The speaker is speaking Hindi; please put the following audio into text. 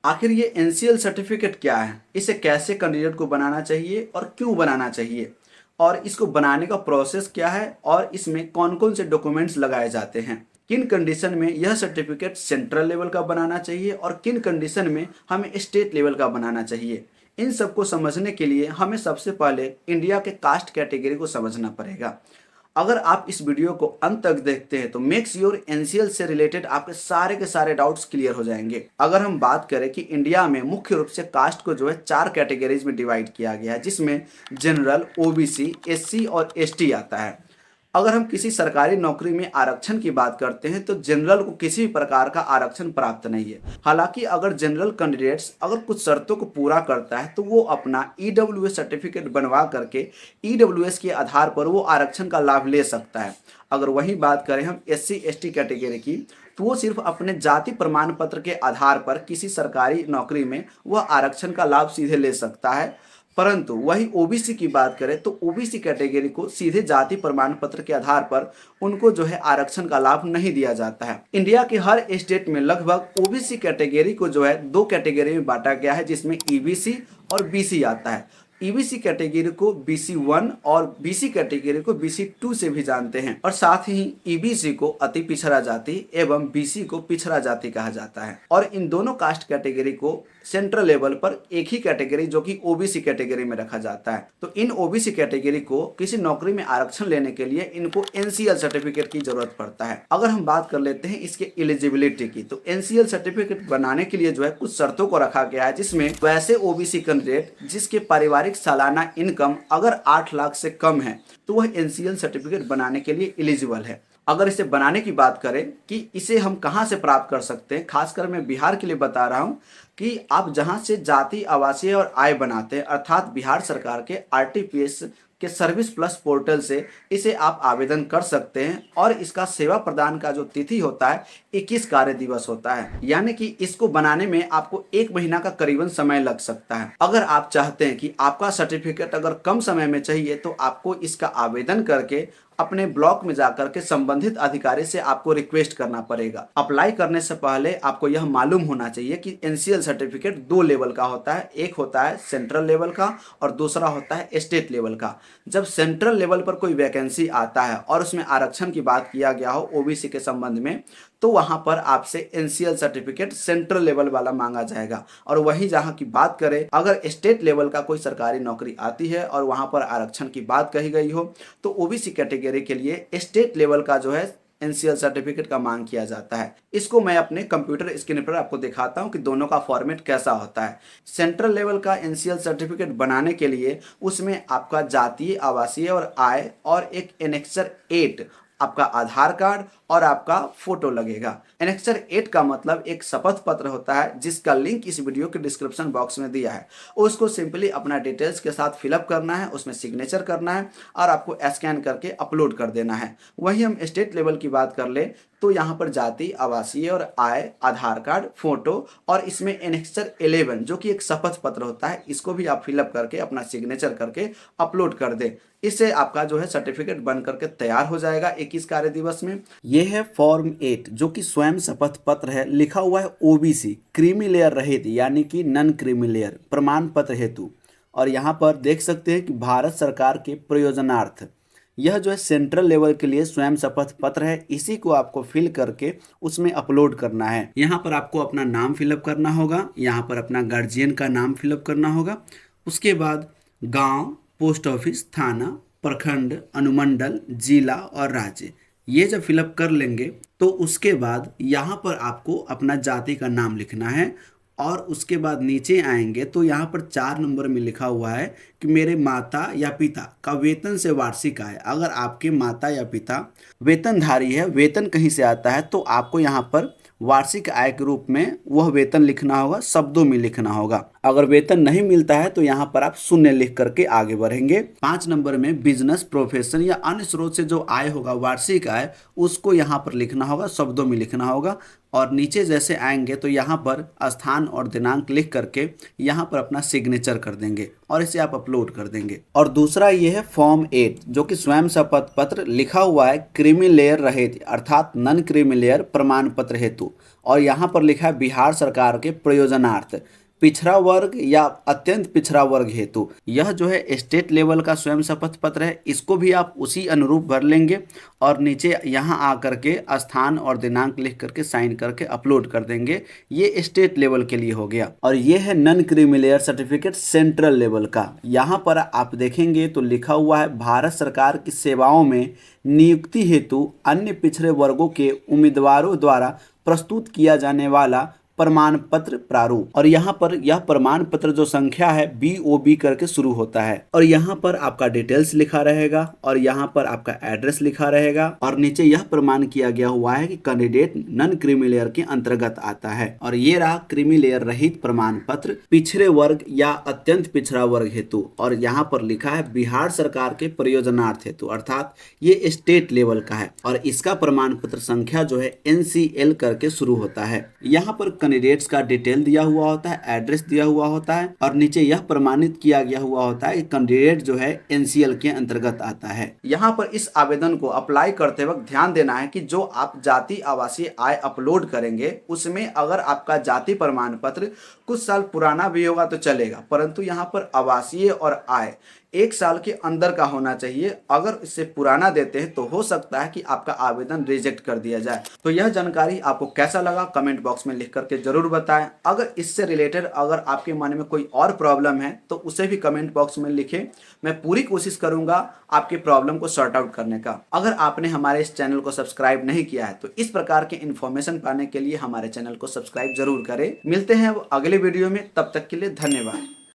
आखिर ये एनसीएल सर्टिफिकेट क्या है, इसे कैसे कैंडिडेट को बनाना चाहिए और क्यों बनाना चाहिए, और इसको बनाने का प्रोसेस क्या है, और इसमें कौन कौन से डॉक्यूमेंट्स लगाए जाते हैं, किन कंडीशन में यह सर्टिफिकेट सेंट्रल लेवल का बनाना चाहिए और किन कंडीशन में हमें स्टेट लेवल का बनाना चाहिए। इन सबको समझने के लिए हमें सबसे पहले इंडिया के कास्ट कैटेगरी को समझना पड़ेगा। अगर आप इस वीडियो को अंत तक देखते हैं तो मेक श्योर एनसीएल से रिलेटेड आपके सारे के सारे डाउट्स क्लियर हो जाएंगे। अगर हम बात करें कि इंडिया में मुख्य रूप से कास्ट को जो है 4 कैटेगरीज में डिवाइड किया गया है, जिसमें जनरल, ओबीसी, एससी और एसटी आता है। अगर हम किसी सरकारी नौकरी में आरक्षण की बात करते हैं तो जनरल को किसी भी प्रकार का आरक्षण प्राप्त नहीं है। हालांकि अगर जनरल कैंडिडेट्स अगर कुछ शर्तों को पूरा करता है तो वो अपना ईडब्ल्यूएस सर्टिफिकेट बनवा करके ईडब्ल्यूएस के आधार पर वो आरक्षण का लाभ ले सकता है। अगर वही बात करें हम एससी एसटी कैटेगरी की, तो वो सिर्फ अपने जाति प्रमाण पत्र के आधार पर किसी सरकारी नौकरी में वह आरक्षण का लाभ सीधे ले सकता है। परंतु वही ओबीसी की बात करें तो ओबीसी कैटेगरी को सीधे जाति प्रमाण पत्र के आधार पर उनको जो है आरक्षण का लाभ नहीं दिया जाता है। इंडिया के हर स्टेट में लगभग ओबीसी कैटेगरी को जो है 2 कैटेगरी में बांटा गया है, जिसमें ईबीसी और बीसी आता है। ईबीसी कैटेगरी को बीसी 1 और बीसी कैटेगरी को बीसी 2 से भी जानते हैं, और साथ ही ईबीसी को अति पिछड़ा जाति एवं बीसी को पिछड़ा जाति कहा जाता है। और इन दोनों कास्ट कैटेगरी को सेंट्रल लेवल पर एक ही कैटेगरी जो कि ओबीसी कैटेगरी में रखा जाता है। तो इन ओबीसी कैटेगरी को किसी नौकरी में आरक्षण लेने के लिए इनको एनसीएल सर्टिफिकेट की जरूरत पड़ता है। अगर हम बात कर लेते हैं इसके एलिजिबिलिटी की, तो एनसीएल सर्टिफिकेट बनाने के लिए जो है कुछ शर्तों को रखा गया है, जिसमें वैसे ओबीसी कैंडिडेट जिसके पारिवारिक सालाना इनकम अगर 8 लाख से कम है तो वह एनसीएल सर्टिफिकेट बनाने के लिए एलिजिबल है। अगर इसे बनाने की बात करें कि इसे हम कहां से प्राप्त कर सकते हैं, खासकर मैं बिहार के लिए बता रहा हूं कि आप जहां से जाति, आवासीय और आय बनाते हैं, अर्थात बिहार सरकार के आरटीपीएस के सर्विस प्लस पोर्टल से इसे आप आवेदन कर सकते हैं। और इसका सेवा प्रदान का जो तिथि होता है 21 कार्य दिवस होता है, यानी कि इसको बनाने में आपको 1 महीना का करीबन समय लग सकता है। अगर आप चाहते हैं कि आपका सर्टिफिकेट अगर कम समय में चाहिए तो आपको इसका आवेदन करके अपने ब्लॉक में जाकर के संबंधित अधिकारी से आपको रिक्वेस्ट करना पड़ेगा। अप्लाई करने से पहले आपको यह मालूम होना चाहिए कि एनसीएल सर्टिफिकेट 2 लेवल का होता है, एक होता है सेंट्रल लेवल का और दूसरा होता है स्टेट लेवल का। जब सेंट्रल लेवल पर कोई वैकेंसी आता है और उसमें आरक्षण की बात किया गया हो ओबीसी के संबंध में, तो वहां पर आपसे एनसीएल सर्टिफिकेट सेंट्रल लेवल वाला मांगा जाएगा। और वही जहां की बात करें, अगर स्टेट लेवल का कोई सरकारी नौकरी आती है और वहां पर आरक्षण की बात कही गई हो तो ओबीसी कैटेगरी के लिए स्टेट लेवल का जो है एनसीएल सर्टिफिकेट का मांग किया जाता है। इसको मैं अपने कंप्यूटर स्क्रीन पर आपको दिखाता हूं कि दोनों का फॉर्मेट कैसा होता है। सेंट्रल लेवल का एनसीएल सर्टिफिकेट बनाने के लिए उसमें आपका जातीय, आवासीय और आय और एक एनेक्सर 8 आपका आधार कार्ड और आपका फोटो लगेगा। एनेक्सर 8 का मतलब एक शपथ पत्र होता है, जिसका लिंक इस वीडियो के डिस्क्रिप्शन बॉक्स में दिया है। उसको सिंपली अपना डिटेल्स के साथ फिलअप करना है, उसमें सिग्नेचर करना है और आपको स्कैन करके अपलोड कर देना है। वहीं हम स्टेट लेवल की बात कर ले तो यहाँ पर जाति, आवासीय और आय, आधार कार्ड, फोटो और इसमें एनेक्सर 11 जो कि एक शपथ पत्र होता है, इसको भी आप फिलअप करके अपना सिग्नेचर करके अपलोड कर दे। इससे आपका जो है सर्टिफिकेट बन करके तैयार हो जाएगा 21 कार्य दिवस में। ये है फॉर्म 8 जो कि स्वयं शपथ पत्र है, लिखा हुआ है ओबीसी क्रीमी लेयर रहित यानी कि नन क्रीमी लेयर प्रमाण पत्र हेतु। और यहाँ पर देख सकते हैं कि भारत सरकार के प्रयोजनार्थ यह जो है सेंट्रल लेवल के लिए स्वयं शपथ पत्र है। इसी को आपको फिल करके उसमें अपलोड करना है। यहाँ पर आपको अपना नाम फिलअप करना होगा, यहाँ पर अपना गार्जियन का नाम फिलअप करना होगा। उसके बाद गांव, पोस्ट ऑफिस, थाना, प्रखंड, अनुमंडल, जिला और राज्य, ये जब फिलअप कर लेंगे तो उसके बाद यहाँ पर आपको अपना जाति का नाम लिखना है। और उसके बाद नीचे आएंगे तो यहाँ पर 4 नंबर में लिखा हुआ है कि मेरे माता या पिता का वेतन से वार्षिक आय। अगर आपके माता या पिता वेतनधारी है, वेतन कहीं से आता है, तो आपको यहाँ पर वार्षिक आय के रूप में वह वेतन लिखना होगा, शब्दों में लिखना होगा। अगर वेतन नहीं मिलता है तो यहाँ पर आप शून्य लिख करके आगे बढ़ेंगे। 5 नंबर में बिजनेस, प्रोफेशन या अन्य स्रोत से जो आय होगा, वार्षिक आय, उसको यहाँ पर लिखना होगा, शब्दों में लिखना होगा। और नीचे जैसे आएंगे तो यहाँ पर स्थान और दिनांक लिख करके यहाँ पर अपना सिग्नेचर कर देंगे और इसे आप अपलोड कर देंगे। और दूसरा ये है फॉर्म 8 जो कि स्वयं शपथ पत्र लिखा हुआ है क्रीमी लेयर रहित अर्थात नॉन क्रीमी लेयर प्रमाण पत्र हेतु, और यहाँ पर लिखा है बिहार सरकार के प्रयोजनार्थ पिछड़ा वर्ग या अत्यंत पिछड़ा वर्ग हेतु। यह जो है स्टेट लेवल का स्वयं शपथ पत्र है, इसको भी आप उसी अनुरूप भर लेंगे और नीचे यहाँ आकर के स्थान और दिनांक लिख करके साइन करके अपलोड कर देंगे। ये स्टेट लेवल के लिए हो गया। और ये है non creamy layer certificate central level का। यहाँ पर आप देखेंगे तो लिखा हुआ है भारत सरकार की सेवाओं में नियुक्ति हेतु अन्य पिछड़े वर्गों के उम्मीदवारों द्वारा प्रस्तुत किया जाने वाला प्रमाण पत्र प्रारूप। और यहाँ पर यह प्रमाण पत्र जो संख्या है BOB करके शुरू होता है और यहाँ पर आपका डिटेल्स लिखा रहेगा और यहाँ पर आपका एड्रेस लिखा रहेगा और नीचे यह प्रमाण किया गया हुआ है कि कैंडिडेट नॉन क्रीमी लेयर के अंतर्गत आता है। और ये रहा क्रीमी लेयर रहित प्रमाण पत्र पिछड़े वर्ग या अत्यंत पिछड़ा वर्ग हेतु, और यहाँ पर लिखा है बिहार सरकार के प्रयोजनार्थ हेतु अर्थात ये स्टेट लेवल का है और इसका प्रमाण पत्र संख्या जो है NCL करके शुरू होता है। यहाँ पर कैंडिडेट्स का डिटेल दिया हुआ होता है, एड्रेस दिया हुआ होता है और नीचे यह प्रमाणित किया गया हुआ होता है कि कैंडिडेट जो है NCL के अंतर्गत आता है। यहाँ पर इस आवेदन को अप्लाई करते वक्त ध्यान देना है कि जो आप जाति आवासीय आय अपलोड करेंगे उसमें अगर आपका जाति प्रमाण पत्र कुछ साल पुराना भी होगा तो चलेगा, परंतु यहाँ पर आवासीय और आय 1 साल के अंदर का होना चाहिए। अगर इससे पुराना देते हैं तो हो सकता है कि आपका आवेदन रिजेक्ट कर दिया जाए। तो यह जानकारी आपको कैसा लगा कमेंट बॉक्स में लिख करके जरूर बताएं। अगर इससे रिलेटेड अगर आपके मन में कोई और प्रॉब्लम है तो उसे भी कमेंट बॉक्स में लिखें, मैं पूरी कोशिश करूंगा आपके प्रॉब्लम को सॉर्ट आउट करने का। अगर आपने हमारे इस चैनल को सब्सक्राइब नहीं किया है तो इस प्रकार के इन्फॉर्मेशन पाने के लिए हमारे चैनल को सब्सक्राइब जरूर करें। मिलते हैं अब अगले वीडियो में, तब तक के लिए धन्यवाद।